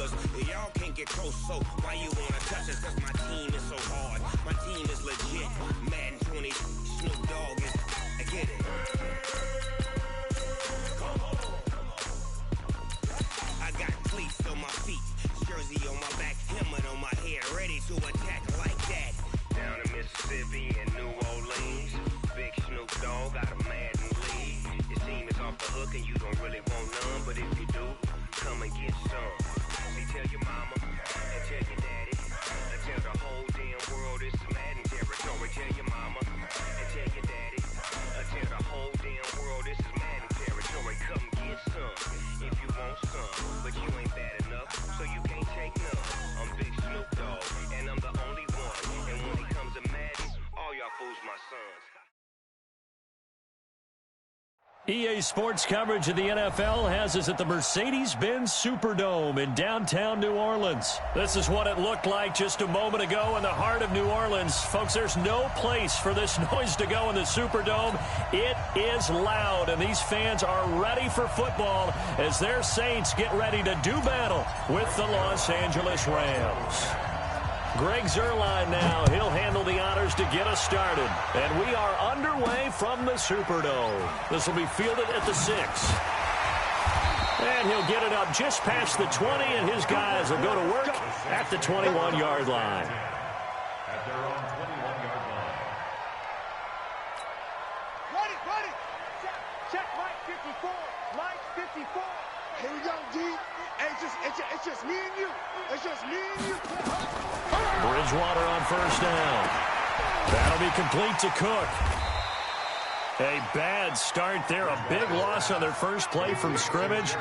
Cause y'all can't get close, so why you wanna touch us? Cause my team is so hard. My team is legit. Madden 20, Snoop Dogg is, I get it. I got cleats on my feet, jersey on my back, helmet on my head, ready to attack like that. Down in Mississippi and New Orleans, big Snoop Dogg got a Madden lead. Your team is off the hook and you don't really want none, but if you do, come and get some. See, tell your mama and tell your daddy, and tell the whole damn world it's Madden territory. Tell your mama and tell your daddy, and tell the whole damn world this is Madden territory. Come get some if you want some, but you ain't bad enough, so you can't take none. I'm Big Snoop Dogg, and I'm the only one. And when it comes to Madden, all y'all fools my sons. EA Sports coverage of the NFL has us at the Mercedes-Benz Superdome in downtown New Orleans. This is what it looked like just a moment ago in the heart of New Orleans. Folks, there's no place for this noise to go in the Superdome. It is loud, and these fans are ready for football as their Saints get ready to do battle with the Los Angeles Rams. Greg Zuerlein now. He'll handle the honors to get us started. And we are underway from the Superdome. This will be fielded at the 6. And he'll get it up just past the 20, and his guys will go to work at the 21-yard line. At their own 21-yard line. Ready. Check Mike 54. Mike 54. Here we go, D. Hey, it's just me and you. It's just me and you. Bridgewater on first down. That'll be complete to Cook. A bad start there. A big loss on their first play from scrimmage.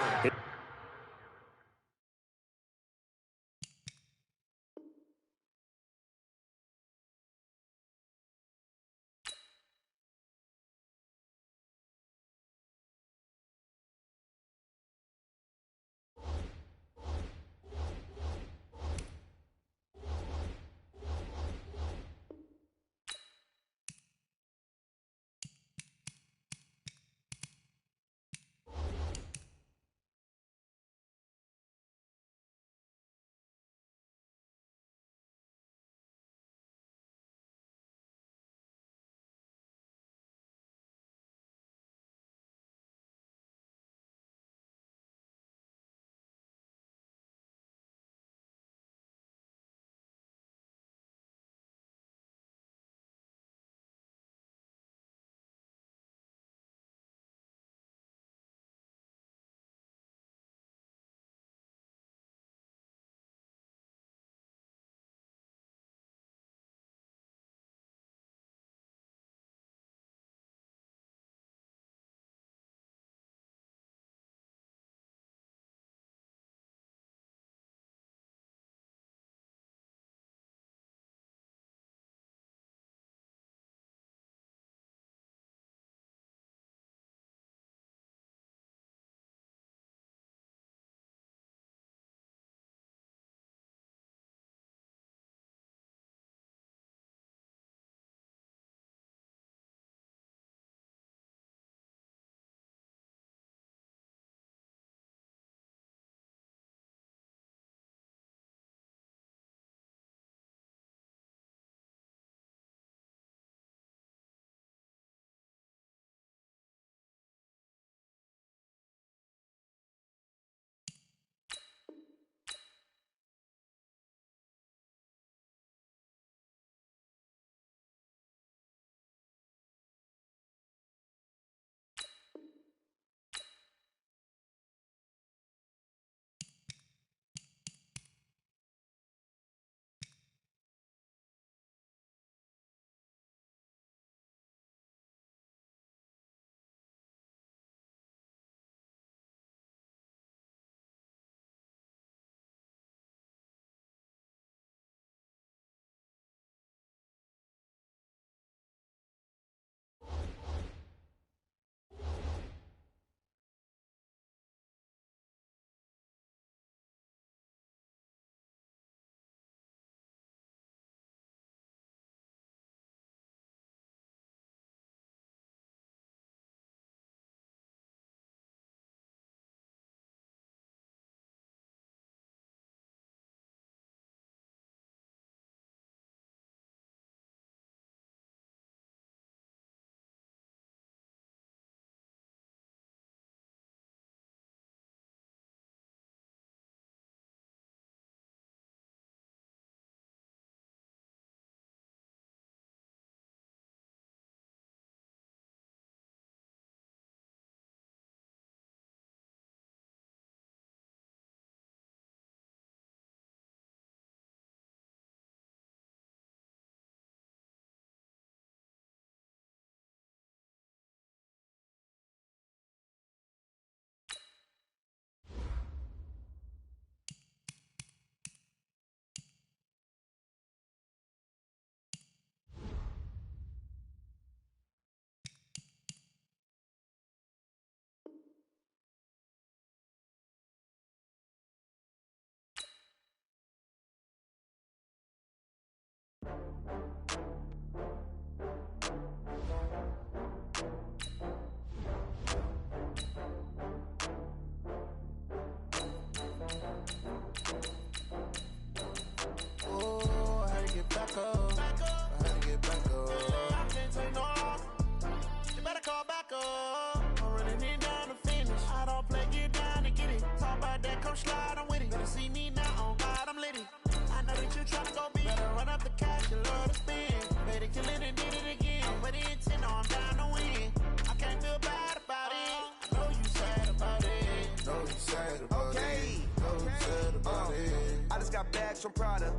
I just got bags from Prada,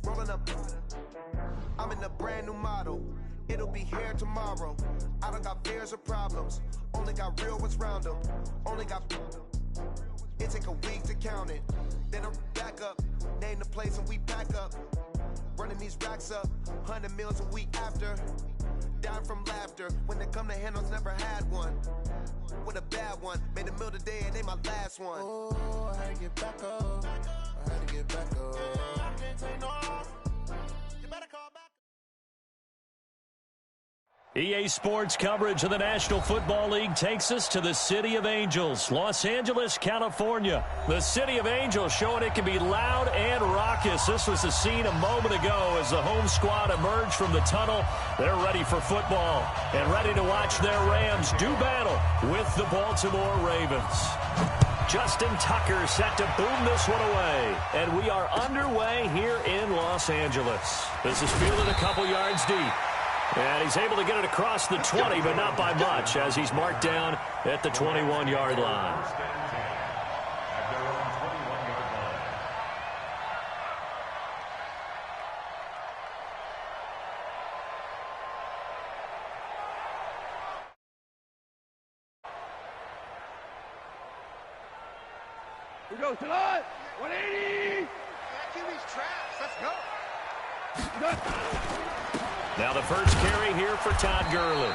rolling up. I'm in a brand new model. It'll be here tomorrow. I don't got fears or problems. Only got real ones round them. Only got. It take a week to count it. Then I'm back up. Name the place and we pack up. Running these racks up. 100 meals a week after. Down from laughter. When they come to handles, never had one. With a bad one. Made a meal today and they my last one. Oh, I had to get back up. I had to get back up. I can't take no off. You better call back. EA Sports coverage of the National Football League takes us to the City of Angels, Los Angeles, California. The City of Angels showing it can be loud and raucous. This was the scene a moment ago as the home squad emerged from the tunnel. They're ready for football and ready to watch their Rams do battle with the Baltimore Ravens. Justin Tucker set to boom this one away. And we are underway here in Los Angeles. This is fielded a couple yards deep. And he's able to get it across the 20, but not by much, as he's marked down at the 21-yard line. We go to the 180. Give these traps. Let's go. Now the first carry here for Todd Gurley.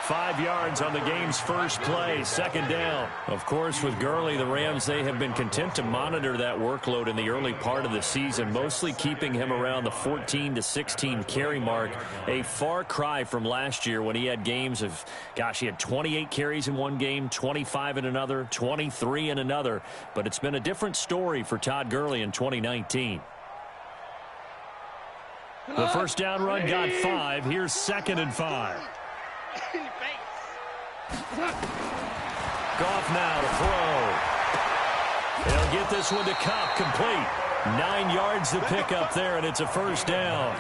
5 yards on the game's first play, second down. Of course, with Gurley, the Rams, they have been content to monitor that workload in the early part of the season, mostly keeping him around the 14 to 16 carry mark. A far cry from last year when he had games of, gosh, he had 28 carries in one game, 25 in another, 23 in another. But it's been a different story for Todd Gurley in 2019. The first down run got 5. Here's 2nd and 5. Goff now to throw. He'll get this one to Kupp, complete. 9 yards to pick up there, and it's a first down.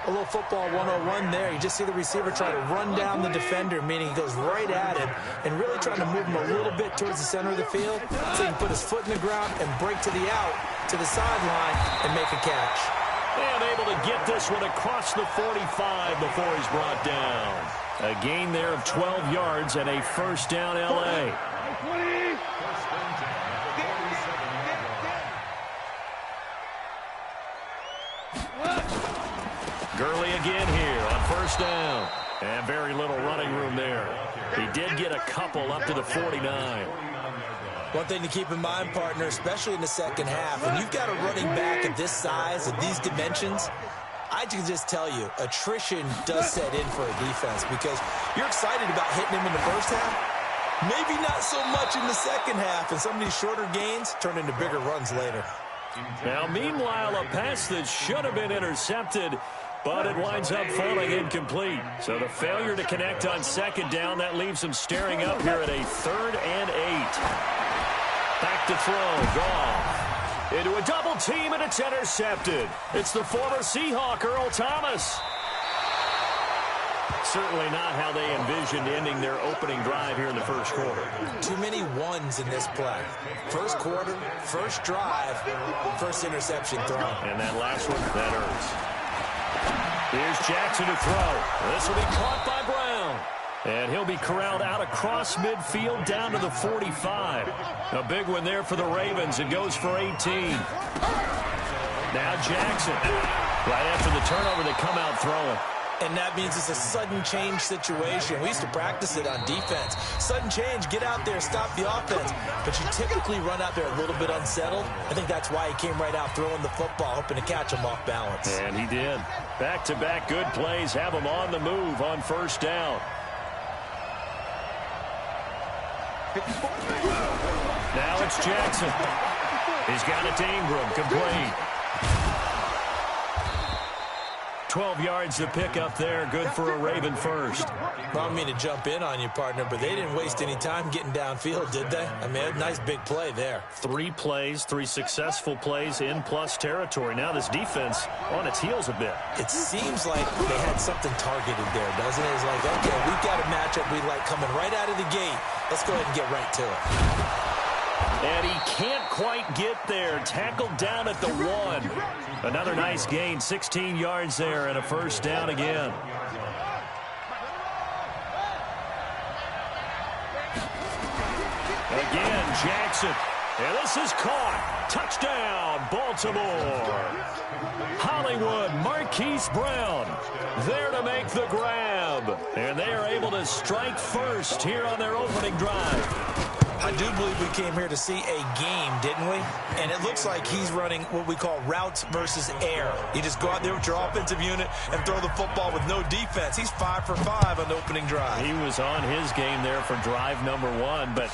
A little football 101 there. You just see the receiver try to run down the defender, meaning he goes right at him and really trying to move him a little bit towards the center of the field so he can put his foot in the ground and break to the out, to the sideline, and make a catch. And able to get this one across the 45 before he's brought down. A gain there of 12 yards and a first down L.A. Gurley again here on first down. And very little running room there. He did get a couple up to the 49. One thing to keep in mind, partner, especially in the second half, when you've got a running back of this size, of these dimensions, I can just tell you, attrition does set in for a defense because you're excited about hitting him in the first half. Maybe not so much in the second half, and some of these shorter gains turn into bigger runs later. Now, meanwhile, a pass that should have been intercepted, but it winds up falling incomplete. So the failure to connect on second down, that leaves him staring up here at a 3rd and 8. Back to throw, Goff. Into a double team, and it's intercepted. It's the former Seahawk, Earl Thomas. Certainly not how they envisioned ending their opening drive here in the first quarter. Too many ones in this play. First quarter, first drive, first interception thrown. And that last one, that hurts. Here's Jackson to throw. This will be caught by Brown. And he'll be corralled out across midfield down to the 45. A big one there for the Ravens. It goes for 18. Now Jackson. Right after the turnover, they come out throwing. And that means it's a sudden change situation. We used to practice it on defense. Sudden change, get out there, stop the offense. But you typically run out there a little bit unsettled. I think that's why he came right out throwing the football, hoping to catch him off balance. And he did. Back-to-back good plays have him on the move on first down. Now it's Jackson. He's got it to Ingram, complete. 12 yards to pick up there, good for a Raven first. I don't mean to jump in on you, partner, but they didn't waste any time getting downfield, did they? I mean, a nice big play there. 3 plays, 3 successful plays in plus territory. Now this defense on its heels a bit. It seems like they had something targeted there, doesn't it? It's like, okay, we've got a matchup we like coming right out of the gate. Let's go ahead and get right to it. And he can't quite get there. Tackled down at the 1. Another nice gain, 16 yards there, and a first down again. Again, Jackson. And this is caught. Touchdown, Baltimore. Hollywood, Marquise Brown there to make the grab. And they are able to strike first here on their opening drive. I do believe we came here to see a game, didn't we? And it looks like he's running what we call routes versus air. You just go out there with your offensive unit and throw the football with no defense. He's 5 for 5 on the opening drive. He was on his game there for drive number 1, but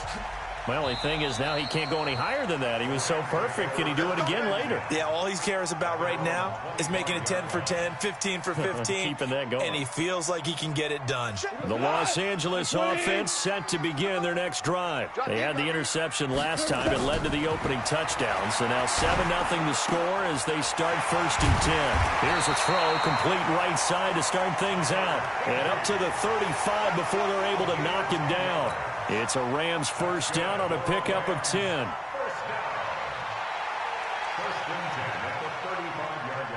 my only thing is now he can't go any higher than that. He was so perfect. Can he do it again later? Yeah, all he cares about right now is making it 10 for 10, 15 for 15. Keeping that going. And he feels like he can get it done. The Los Angeles offense set to begin their next drive. They had the interception last time. It led to the opening touchdown. So now 7-0 the score as they start 1st and 10. Here's a throw, complete right side to start things out. And up to the 35 before they're able to knock him down. It's a Rams first down on a pickup of 10. First and 10 at the 35-yard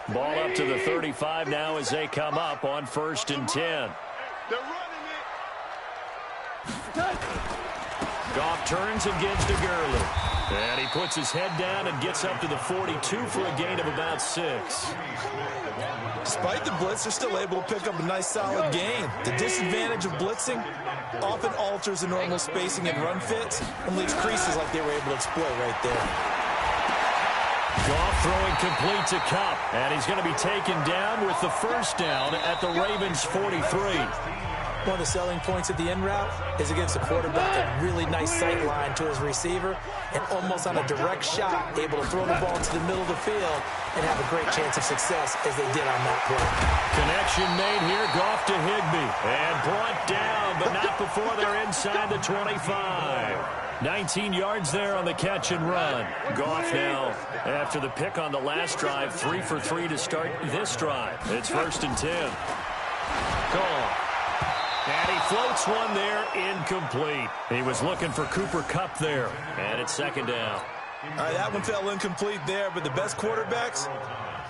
line. Ball up to the 35 now as they come up on 1st and 10. They're running it. Goff turns and gives to Gurley. And he puts his head down and gets up to the 42 for a gain of about 6. Despite the blitz, they're still able to pick up a nice solid gain. The disadvantage of blitzing often alters the normal spacing and run fits and leaves creases like they were able to exploit right there. Goff throwing complete to Kupp. And he's going to be taken down with the first down at the Ravens' 43. One of the selling points of the in route is against the quarterback, a really nice sight line to his receiver, and almost on a direct shot, able to throw the ball to the middle of the field and have a great chance of success as they did on that play. Connection made here, Goff to Higbee. And brought down, but not before they're inside the 25. 19 yards there on the catch and run. Goff now, after the pick on the last drive, 3 for 3 to start this drive. It's 1st and 10. Goff. And he floats one there, incomplete. He was looking for Cooper Kupp there. And it's 2nd down. All right, that one fell incomplete there, but the best quarterbacks,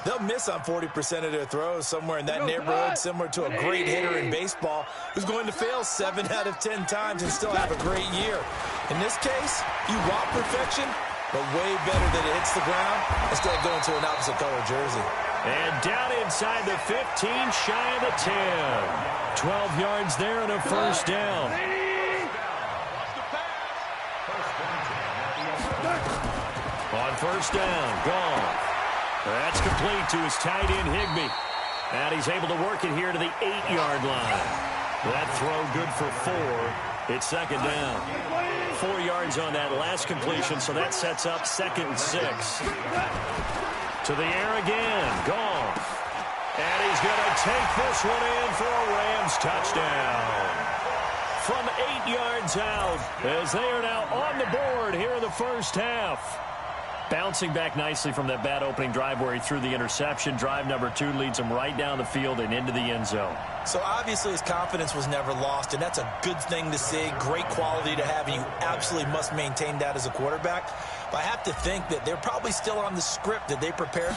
they'll miss on 40% of their throws, somewhere in that neighborhood, similar to a great hitter in baseball who's going to fail 7 out of 10 times and still have a great year. In this case, you want perfection, but way better that it hits the ground instead of going to an opposite color jersey. And down inside the 15, shy of the 10. 12 yards there and a first down. On first down, Goff. That's complete to his tight end, Higbee. And he's able to work it here to the 8-yard line. That throw good for 4. It's 2nd down. 4 yards on that last completion, so that sets up 2nd and 6. To the air again, Goff. And he's going to take this one in for a Rams touchdown. From 8 yards out, as they are now on the board here in the first half. Bouncing back nicely from that bad opening drive where he threw the interception. Drive number 2 leads him right down the field and into the end zone. So obviously his confidence was never lost, and that's a good thing to see. Great quality to have, and you absolutely must maintain that as a quarterback. But I have to think that they're probably still on the script that they prepared.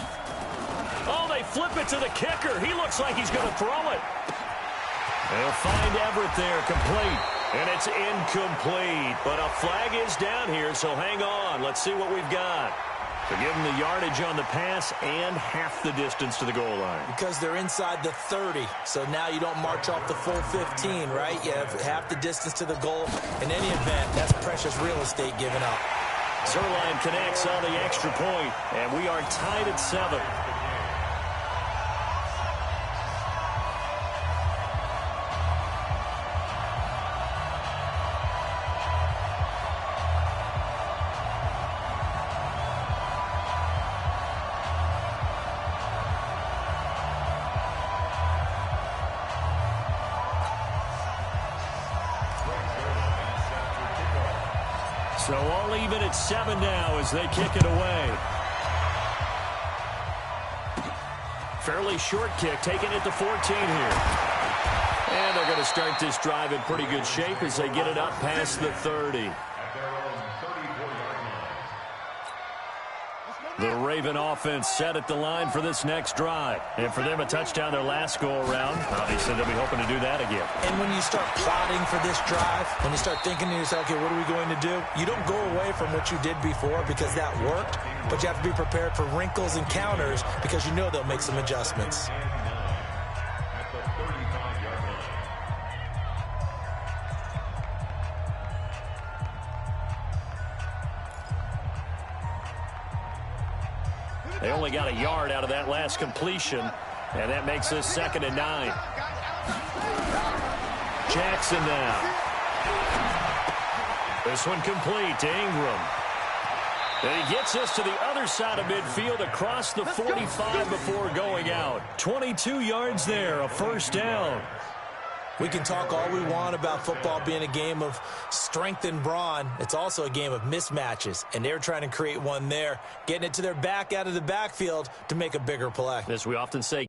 Oh, they flip it to the kicker. He looks like he's going to throw it. They'll find Everett there, complete. And it's incomplete. But a flag is down here, so hang on. Let's see what we've got. So give them the yardage on the pass and half the distance to the goal line. Because they're inside the 30, so now you don't march off the full 15, right? You have half the distance to the goal. In any event, that's precious real estate given up. Zerline connects on the extra point, and we are tied at 7. So all even at 7 now as they kick it away. Fairly short kick, taking it to 14 here. And they're going to start this drive in pretty good shape as they get it up past the 30. The Raven offense set at the line for this next drive. And for them, a touchdown their last go-around. Obviously, they'll be hoping to do that again. And when you start plotting for this drive, when you start thinking to yourself, okay, what are we going to do? You don't go away from what you did before because that worked, but you have to be prepared for wrinkles and counters because you know they'll make some adjustments. They only got a yard out of that last completion, and that makes this 2nd and 9. Jackson now. This one complete to Ingram. And he gets us to the other side of midfield across the 45 before going out. 22 yards there, a first down. We can talk all we want about football being a game of strength and brawn. It's also a game of mismatches, and they're trying to create one there, getting it to their back out of the backfield to make a bigger play. As we often say,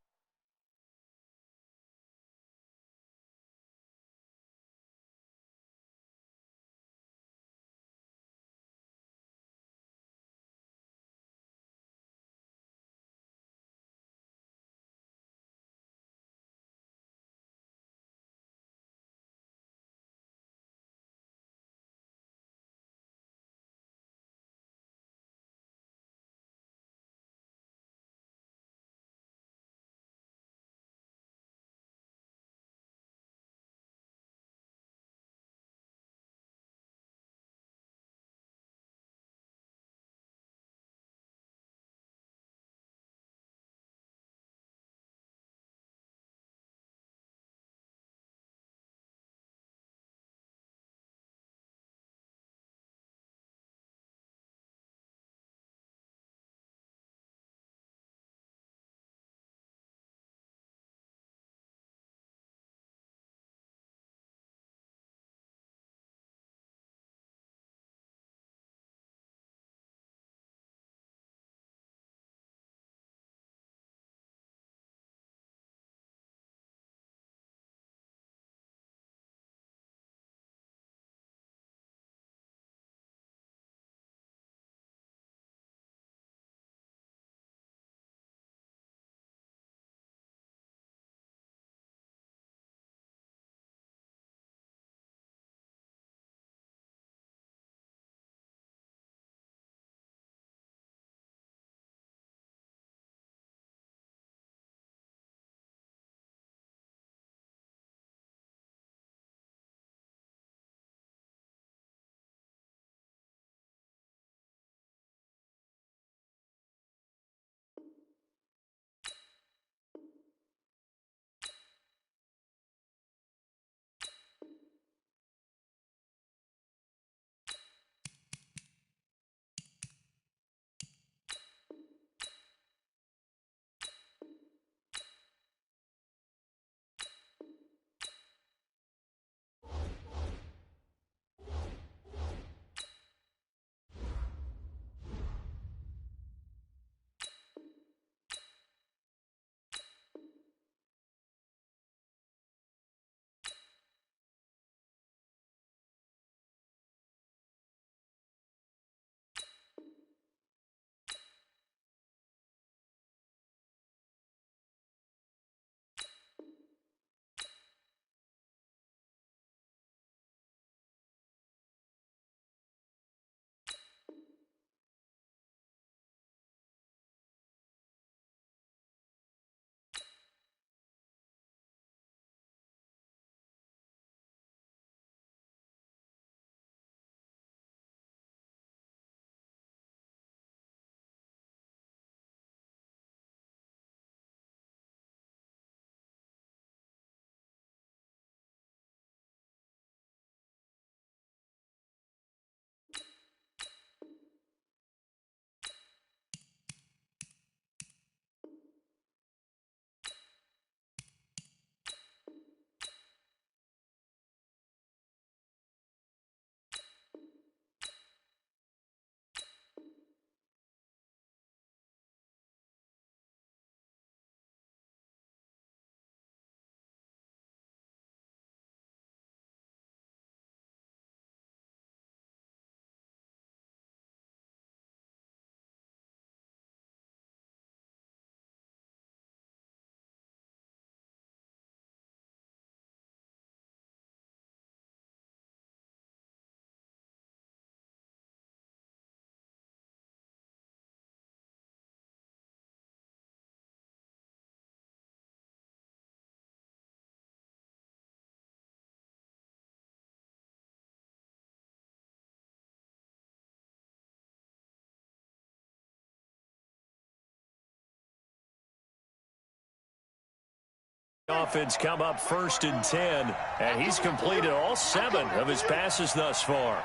Offense come up 1st and 10, and he's completed all 7 of his passes thus far.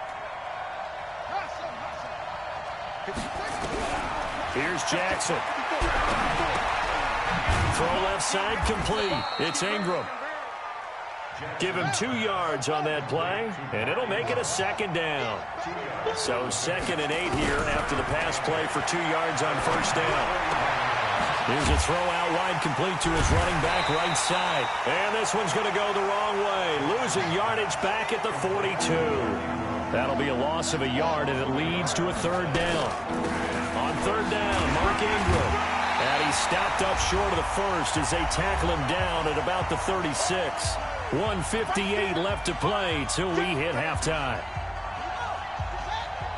Here's Jackson. Throw left side complete. It's Ingram. Give him 2 yards on that play, and it'll make it a 2nd down. So 2nd and 8 here after the pass play for 2 yards on 1st down. Here's a throw out wide complete to his running back right side. And this one's going to go the wrong way. Losing yardage back at the 42. That'll be a loss of a yard, and it leads to a 3rd down. On 3rd down, Mark Ingram. And he stopped up short of the 1st as they tackle him down at about the 36. 1:58 left to play till we hit halftime.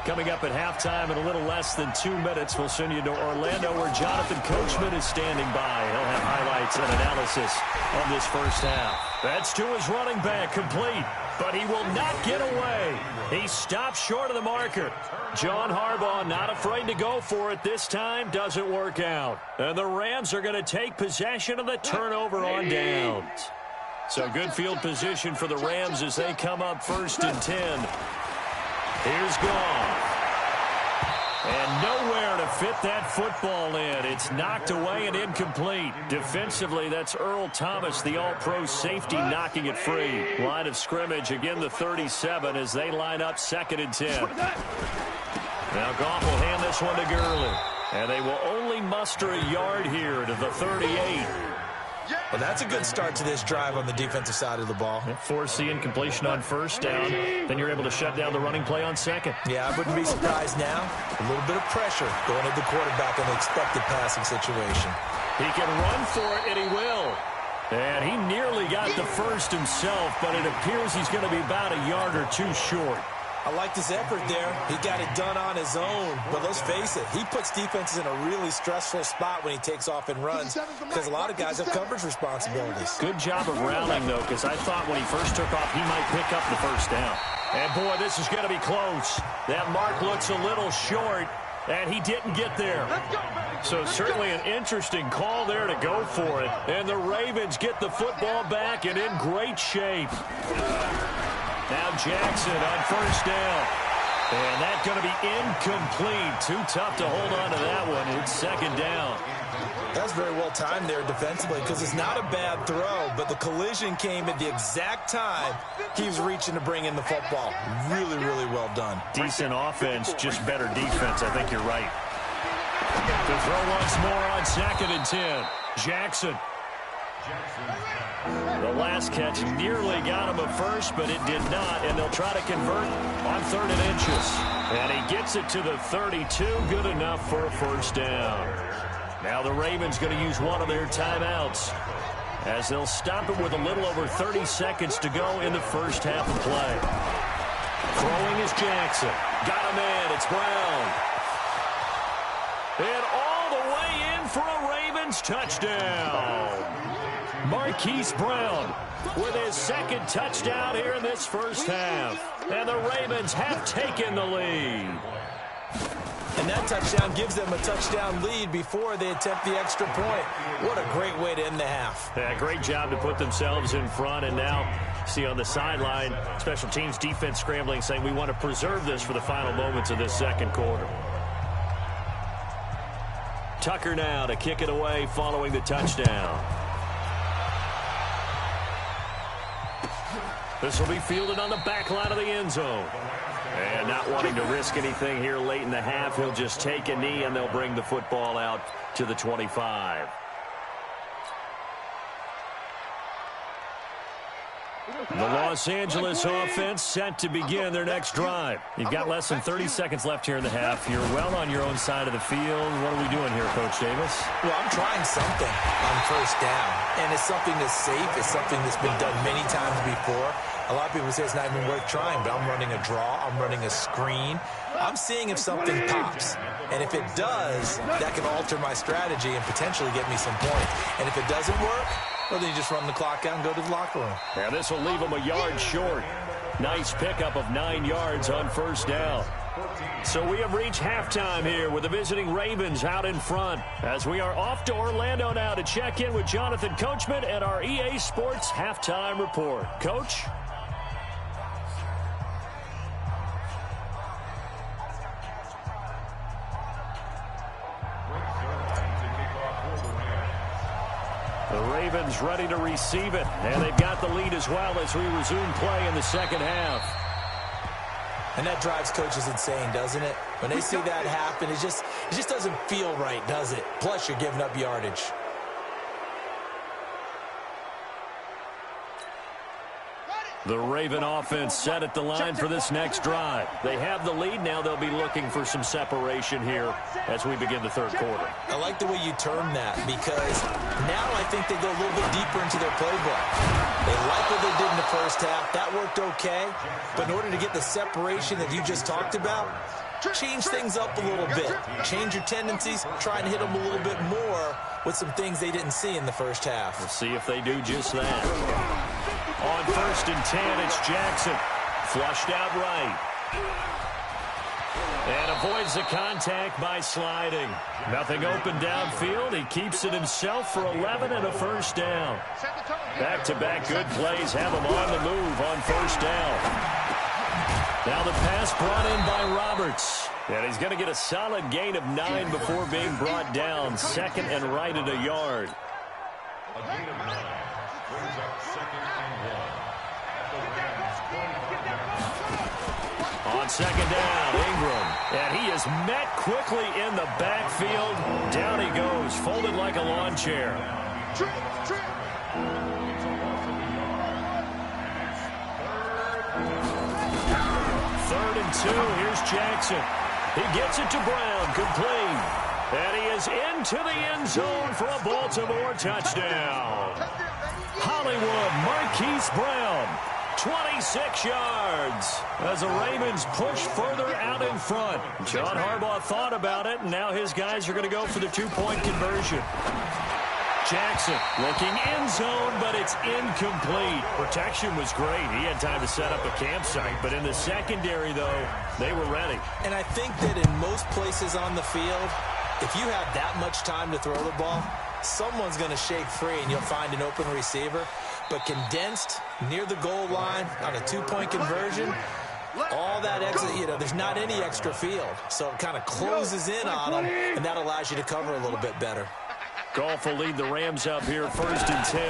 Coming up at halftime in a little less than 2 minutes, we'll send you to Orlando where Jonathan Coachman is standing by. He'll have highlights and analysis of this first half. That's to his running back, complete, but he will not get away. He stops short of the marker. John Harbaugh not afraid to go for it this time. Doesn't work out. And the Rams are going to take possession of the turnover on downs. So good field position for the Rams as they come up 1st and 10. Here's Goff. And nowhere to fit that football in. It's knocked away and incomplete. Defensively, that's Earl Thomas, the all-pro safety, knocking it free. Line of scrimmage, again the 37 as they line up 2nd and 10. Now Goff will hand this one to Gurley. And they will only muster a yard here to the 38. Well, that's a good start to this drive on the defensive side of the ball. Force the incompletion on 1st down. Then you're able to shut down the running play on 2nd. Yeah, I wouldn't be surprised now. A little bit of pressure going at the quarterback in the expected passing situation. He can run for it, and he will. And he nearly got the 1st himself, but it appears he's going to be about a yard or 2 short. I liked his effort there. He got it done on his own. But let's face it, he puts defenses in a really stressful spot when he takes off and runs because a lot of guys have coverage responsibilities. Good job of rallying, though, because I thought when he first took off, he might pick up the 1st down. And, boy, this is going to be close. That mark looks a little short, and he didn't get there. So certainly an interesting call there to go for it. And the Ravens get the football back and in great shape. Now Jackson on 1st down. And that's going to be incomplete. Too tough to hold on to that one. It's 2nd down. That's very well timed there defensively because it's not a bad throw, but the collision came at the exact time he was reaching to bring in the football. Really, really well done. Decent offense, just better defense. I think you're right. To throw once more on 2nd and 10. Jackson. The last catch nearly got him a 1st, but it did not, and they'll try to convert on 3rd and inches. And he gets it to the 32, good enough for a 1st down. Now the Ravens going to use one of their timeouts as they'll stop it with a little over 30 seconds to go in the first half of play. Throwing is Jackson. Got him in. It's Brown. And all the way in for a Ravens touchdown. Marquise Brown with his 2nd touchdown here in this first half. And the Ravens have taken the lead. And that touchdown gives them a touchdown lead before they attempt the extra point. What a great way to end the half. Yeah, great job to put themselves in front. And now, see on the sideline, special teams defense scrambling, saying we want to preserve this for the final moments of this 2nd quarter. Tucker now to kick it away following the touchdown. This will be fielded on the back line of the end zone. And not wanting to risk anything here late in the half, he'll just take a knee and they'll bring the football out to the 25. The Los Angeles offense set to begin their next drive. You've got less than 30 seconds left here in the half. You're well on your own side of the field. What are we doing here, Coach Davis? Well, I'm trying something on 1st down. And it's something that's safe. It's something that's been done many times before. A lot of people say it's not even worth trying, but I'm running a draw. I'm running a screen. I'm seeing if something pops. And if it does, that can alter my strategy and potentially get me some points. And if it doesn't work, well, then you just run the clock out and go to the locker room. Yeah, this will leave him a yard short. Nice pickup of 9 yards on 1st down. So we have reached halftime here with the visiting Ravens out in front as we are off to Orlando now to check in with Jonathan Coachman and our EA Sports halftime report. Coach? The Ravens ready to receive it, and they've got the lead as well as we resume play in the second half. And that drives coaches insane, doesn't it? When they see that happen, it just doesn't feel right, does it? Plus, you're giving up yardage. The Raven offense set at the line for this next drive. They have the lead. Now they'll be looking for some separation here as we begin the third quarter. I like the way you term that because now I think they go a little bit deeper into their playbook. They like what they did in the first half. That worked okay. But in order to get the separation that you just talked about, change things up a little bit. Change your tendencies. Try and hit them a little bit more with some things they didn't see in the first half. We'll see if they do just that. On 1st and 10, it's Jackson. Flushed out right. And avoids the contact by sliding. Nothing open downfield. He keeps it himself for 11 and a first down. Back-to-back good plays have him on the move on first down. Now the pass brought in by Roberts. And he's going to get a solid gain of 9 before being brought down. Second and right at a yard. A gain of 9 brings up 2nd and 1. At the Rams' 25-yard line. On second down, Ingram. And he is met quickly in the backfield. Down he goes, folded like a lawn chair. It's a loss of a yard. It's 3rd and 2, here's Jackson. He gets it to Brown, complete. And he is into the end zone for a Baltimore touchdown. Hollywood Marquise Brown, 26 yards. As the Ravens push further out in front. John Harbaugh thought about it, and now his guys are going to go for the 2-point conversion. Jackson looking end zone, but it's incomplete. Protection was great. He had time to set up a campsite, but in the secondary, though, they were ready. And I think that in most places on the field, if you have that much time to throw the ball, someone's going to shake free and you'll find an open receiver. But condensed near the goal line on a 2-point conversion, all that extra, there's not any extra field. So it kind of closes in on them, and that allows you to cover a little bit better. Goff will lead the Rams up here 1st and 10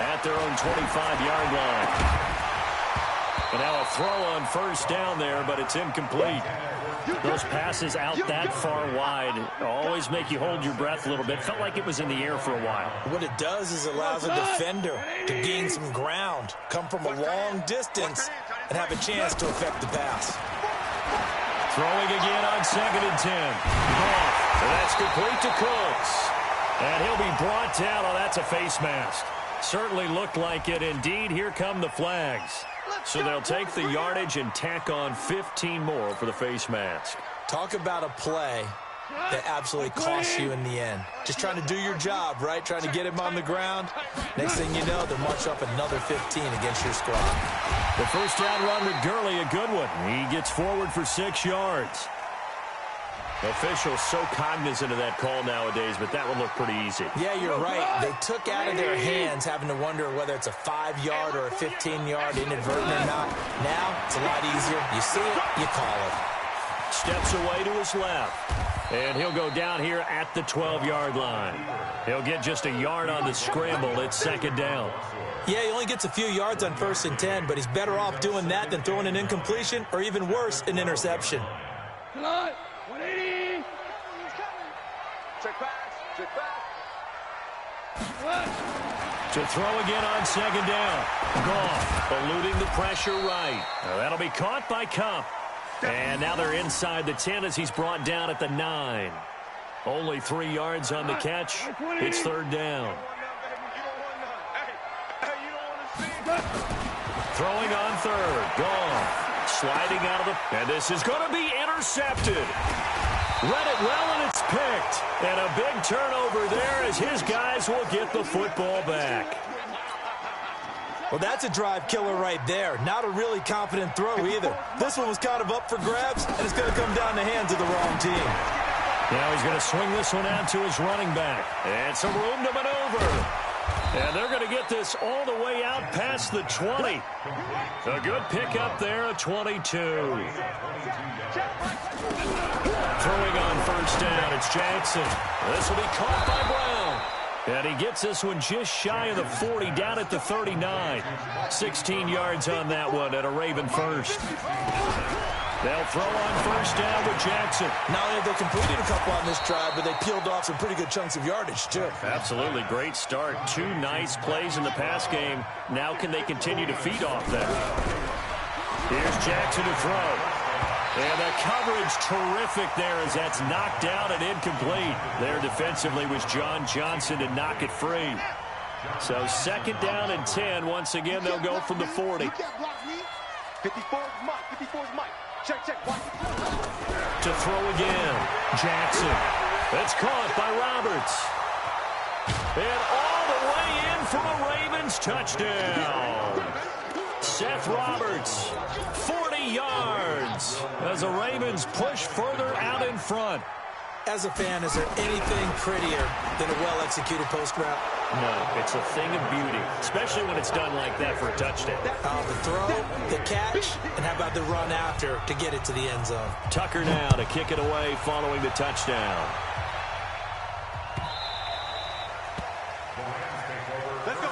at their own 25-yard line. And now a throw on first down there, but it's incomplete. Those passes out that far wide always make you hold your breath a little bit. Felt like it was in the air for a while. What it does is allows a defender to gain some ground, come from a long distance, and have a chance to affect the pass. Throwing again on 2nd and 10. Goff, and that's complete to Cooks. And he'll be brought down. Oh, that's a face mask. Certainly looked like it. Indeed, here come the flags. So they'll take the yardage and tack on 15 more for the face mask. Talk about a play that absolutely costs you in the end. Just trying to do your job, right? Trying to get him on the ground. Next thing you know, they'll march up another 15 against your squad. The first down run with Gurley, a good one. He gets forward for 6 yards. Officials so cognizant of that call nowadays, but that one looked pretty easy. Yeah, you're right. They took out of their hands having to wonder whether it's a 5-yard or a 15-yard inadvertent or not. Now, it's a lot easier. You see it, you call it. Steps away to his left. And he'll go down here at the 12-yard line. He'll get just a yard on the scramble. It's 2nd down. Yeah, he only gets a few yards on 1st and 10, but he's better off doing that than throwing an incompletion or even worse, an interception. 180. Check pass. Check pass. To throw again on 2nd down. Goff eluding the pressure right. Now that'll be caught by Kupp. And now they're inside the 10 as he's brought down at the 9. Only 3 yards on the catch. It's 3rd down. Throwing on 3rd. Goff sliding out of the... And this is going to be intercepted. Read it well, and it's picked. And a big turnover there as his guys will get the football back. Well, that's a drive killer right there. Not a really confident throw either. This one was kind of up for grabs, and it's going to come down the hands of the wrong team. Now he's going to swing this one out to his running back. And some room to maneuver. And they're going to get this all the way out past the 20. A good pickup there, a 22. Throwing on first down, it's Jackson. This will be caught by Brown. And he gets this one just shy of the 40, down at the 39. 16 yards on that one at a Raven first. They'll throw on first down with Jackson. Not only have they completed a couple on this drive, but they peeled off some pretty good chunks of yardage, too. Absolutely. Great start. 2 nice plays in the pass game. Now can they continue to feed off that? Here's Jackson to throw. And the coverage terrific there as that's knocked out and incomplete. There defensively was John Johnson to knock it free. So second down and 10. Once again, they'll go from the 40. 54 is Mike. 54 is Mike. Check. To throw again. Jackson. That's caught by Roberts. And all the way in for a Ravens touchdown. Seth Roberts, 40 yards as the Ravens push further out in front. As a fan, is there anything prettier than a well-executed post route? No, it's a thing of beauty, especially when it's done like that for a touchdown. The throw, the catch, and how about the run after to get it to the end zone? Tucker now to kick it away following the touchdown. Let's go.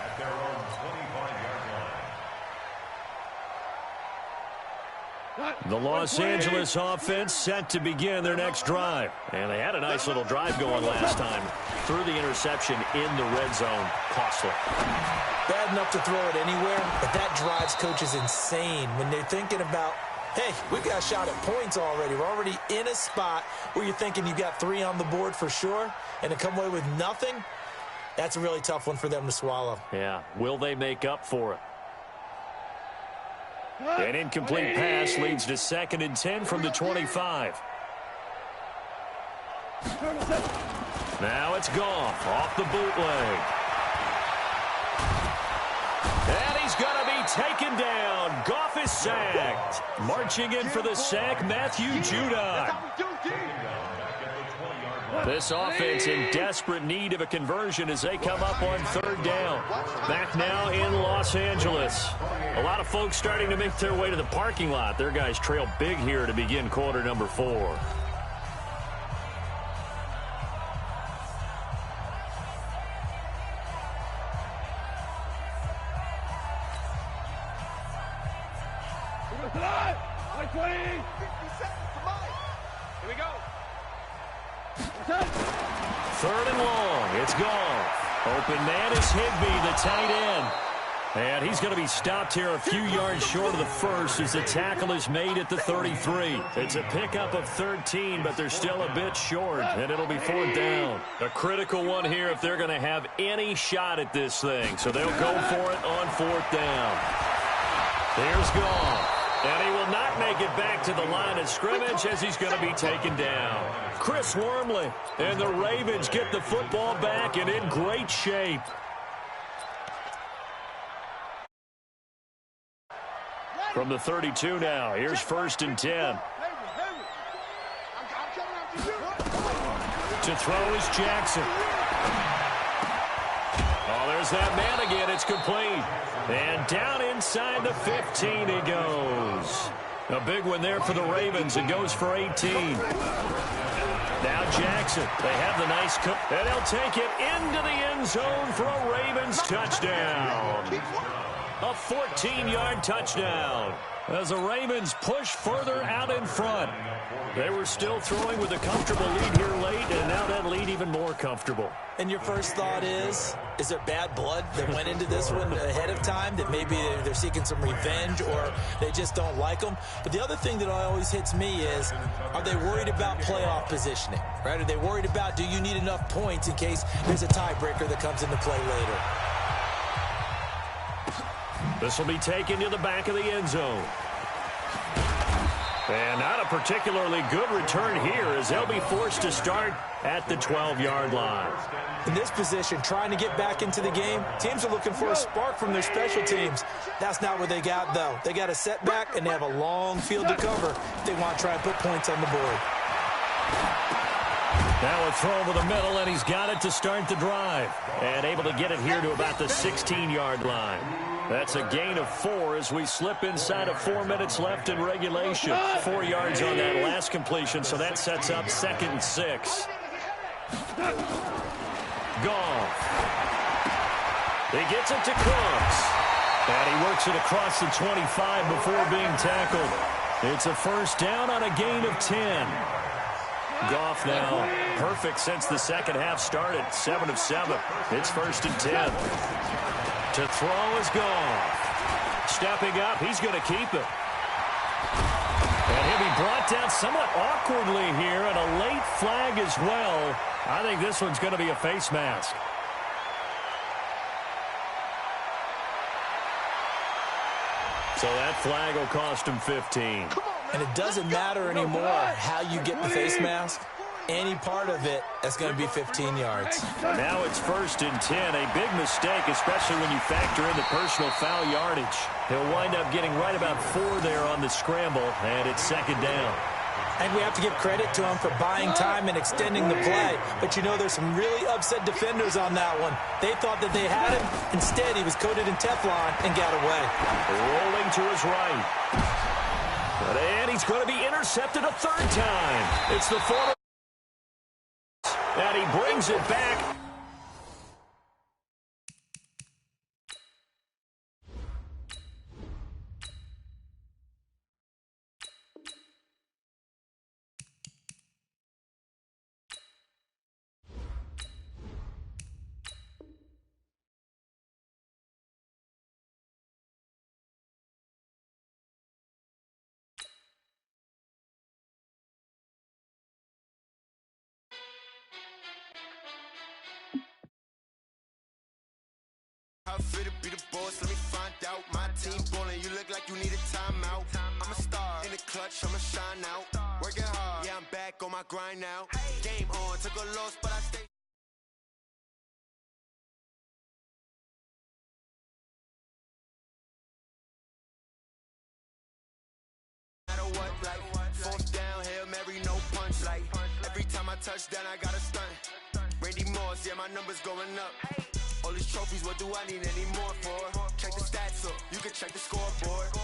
At their own 25-yard line. The Los Angeles offense set to begin their next drive. And they had a nice little drive going last time. Threw the interception in the red zone. Costly. Bad enough to throw it anywhere, but that drives coaches insane when they're thinking about, hey, we've got a shot at points already. We're already in a spot where you're thinking you've got 3 on the board for sure, and to come away with nothing, that's a really tough one for them to swallow. Yeah, will they make up for it? An incomplete pass leads to second and 10 from the 25. Now it's Goff off the bootleg. And he's going to be taken down. Goff is sacked. Marching in for the sack, Matthew Judon. This offense in desperate need of a conversion as they come up on third down. Back now in Los Angeles. A lot of folks starting to make their way to the parking lot. Their guys trail big here to begin quarter number 4. Here we go. Third and long. It's Goff. Open man is Higbee, the tight end. And he's going to be stopped here a few yards short of the first as the tackle is made at the 33. It's a pickup of 13, but they're still a bit short, and it'll be 4th down. A critical one here if they're going to have any shot at this thing. So they'll go for it on 4th down. There's Goff. And he will not make it back to the line of scrimmage as he's going to be taken down. Chris Wormley and the Ravens get the football back and in great shape. From the 32 now, here's 1st and 10. To throw is Jackson. Oh, there's that man again. It's complete. And down inside the 15 he goes. A big one there for the Ravens. It goes for 18. Now Jackson. They have the nice cut. And he'll take it into the end zone for a Ravens touchdown. A 14-yard touchdown as the Ravens push further out in front. They were still throwing with a comfortable lead here late, and now that lead even more comfortable. And your first thought is there bad blood that went into this one ahead of time, that maybe they're seeking some revenge or they just don't like them? But the other thing that always hits me is, are they worried about playoff positioning? Right? Are they worried about, do you need enough points in case there's a tiebreaker that comes into play later? This will be taken to the back of the end zone. And not a particularly good return here as they'll be forced to start at the 12-yard line. In this position, trying to get back into the game, teams are looking for a spark from their special teams. That's not what they got, though. They got a setback, and they have a long field to cover if they want to try and put points on the board. Now a throw over the middle, and he's got it to start the drive. And able to get it here to about the 16-yard line. That's a gain of 4 as we slip inside of 4 minutes left in regulation. 4 yards on that last completion, so that sets up 2nd and 6. Goff. He gets it to Crooks. And he works it across the 25 before being tackled. It's a first down on a gain of 10. Goff now perfect since the second half started. 7 of 7. It's 1st and 10. To throw is Goff. Stepping up, he's going to keep it. And he'll be brought down somewhat awkwardly here, and a late flag as well. I think this one's going to be a face mask. So that flag will cost him 15. And it doesn't matter anymore how you get the face mask. Any part of it, that's going to be 15 yards. Now it's 1st and 10. A big mistake, especially when you factor in the personal foul yardage. He'll wind up getting right about 4 there on the scramble, and it's 2nd down. And we have to give credit to him for buying time and extending the play. But you know, there's some really upset defenders on that one. They thought that they had him. Instead, he was coated in Teflon and got away. Rolling to his right. And he's going to be intercepted a 3rd time. It's the former. And he brings it back. How fit to be the boss, let me find out. My team ballin', you look like you need a timeout. I'm a star, in the clutch, I'ma shine out. Working hard, yeah, I'm back on my grind now. Game on, took a loss, but I stay. No matter what, like, 4th down, Hail Mary, no punch, like, every time I touch down, I got a stunt. Randy Moss, yeah, my numbers going up. All these trophies, what do I need any more for? Check the stats up, you can check the scoreboard.